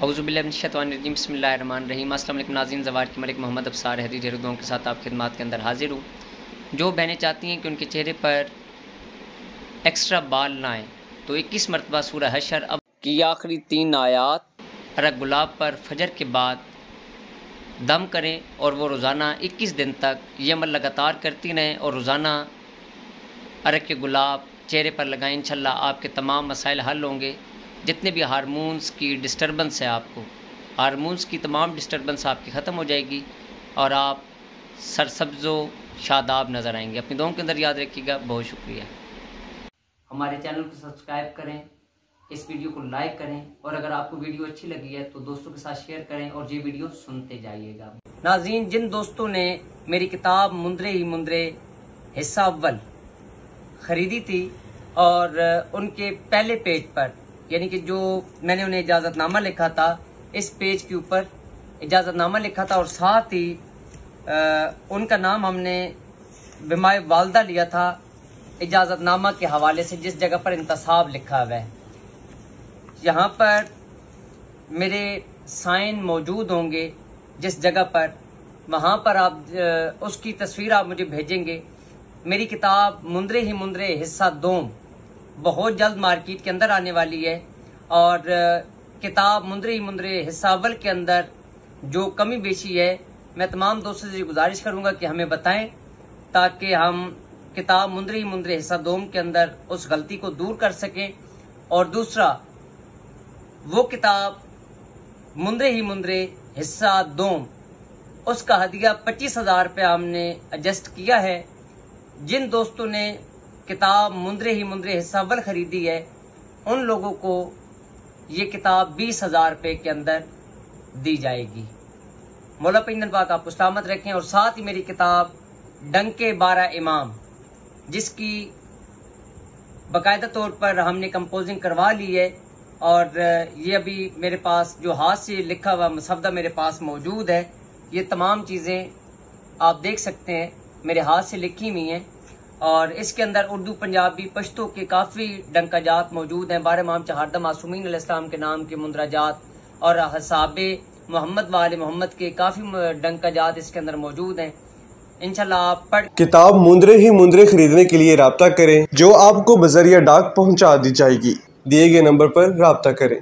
औज़ुबिल्लाहिमिनश्शैतानिर्रजीम बिस्मिल्लाहिर्रहमानिर्रहीम। अस्सलाम वालेकुम नाज़रीन, ज़वार के मलिक मोहम्मद अब्सार हैदी जरूदों के साथ आप खिदमत के अंदर हाजिर हूँ। जो बहनें चाहती हैं कि उनके चेहरे पर एक्स्ट्रा बाल ना आए तो 21 मरतबा सूरह हशर अब की आखिरी 3 आयात अरक गुलाब पर फजर के बाद दम करें और वो रोज़ाना 21 दिन तक ये अमल लगातार करती रहें और रोज़ाना अरक के गुलाब चेहरे पर लगाएं। इंशाल्लाह आपके तमाम मसाइल हल होंगे। जितने भी हार्मोन्स की डिस्टर्बेंस है, आपको हार्मोन्स की तमाम डिस्टर्बेंस आपकी ख़त्म हो जाएगी और आप सरसब्ज़ो शादाब नज़र आएंगे। अपनी दुआओं के अंदर याद रखिएगा। बहुत शुक्रिया। हमारे चैनल को सब्सक्राइब करें, इस वीडियो को लाइक करें और अगर आपको वीडियो अच्छी लगी है तो दोस्तों के साथ शेयर करें और ये वीडियो सुनते जाइएगा। नाज़रीन, जिन दोस्तों ने मेरी किताब मुंदरे ही मुंदरे हिस्सा अव्वल ख़रीदी थी और उनके पहले पेज पर, यानी कि जो मैंने उन्हें इजाज़तनामा लिखा था, इस पेज के ऊपर इजाज़तनामा लिखा था और साथ ही उनका नाम हमने बिमाए वालदा लिया था इजाज़तनामा के हवाले से, जिस जगह पर इंतसाब लिखा हुआ है। यहाँ पर मेरे साइन मौजूद होंगे जिस जगह पर, वहाँ पर आप उसकी तस्वीर आप मुझे भेजेंगे। मेरी किताब मुंदरे ही मुंदरे हिस्सा 2 बहुत जल्द मार्केट के अंदर आने वाली है और किताब मुंदरे ही मुंदरे हिस्सा अव्वल के अंदर जो कमी बेशी है, मैं तमाम दोस्तों से गुजारिश करूंगा कि हमें बताएं ताकि हम किताब मुंदरे ही मुंदरे हिस्सा 2 के अंदर उस गलती को दूर कर सकें। और दूसरा, वो किताब मुंदरे ही मुंदरे हिस्सा 2 उसका हदिया 25,000 रुपया हमने एडजस्ट किया है। जिन दोस्तों ने किताब मुंदरे ही मुंदरे हिस्सा अव्वल खरीदी है, उन लोगों को ये किताब 20,000 रुपये के अंदर दी जाएगी। मौला पिंडन पाक आपको सलामत रखें। और साथ ही मेरी किताब डंके 12 इमाम, जिसकी बाकायदा तौर पर हमने कंपोजिंग करवा ली है और ये अभी मेरे पास जो हाथ से लिखा हुआ मसवदा मेरे पास मौजूद है। ये तमाम चीज़ें आप देख सकते हैं मेरे हाथ से लिखी हुई हैं और इसके अंदर उर्दू, पंजाबी, पश्तो के काफ़ी डंकाजात मौजूद हैं। 12 इमाम चहारदा मासूमीन अलैहिस्सलाम के नाम के मुंदराजात और हसाबे मोहम्मद वाले मोहम्मद के काफ़ी डंकाजात इसके अंदर मौजूद हैं। इंशाल्लाह आप पढ़ किताब मुंदरे ही मुंदरे खरीदने के लिए राब्ता करें, जो आपको बजरिया डाक पहुंचा दी जाएगी। दिए गए नंबर पर राब्ता करें।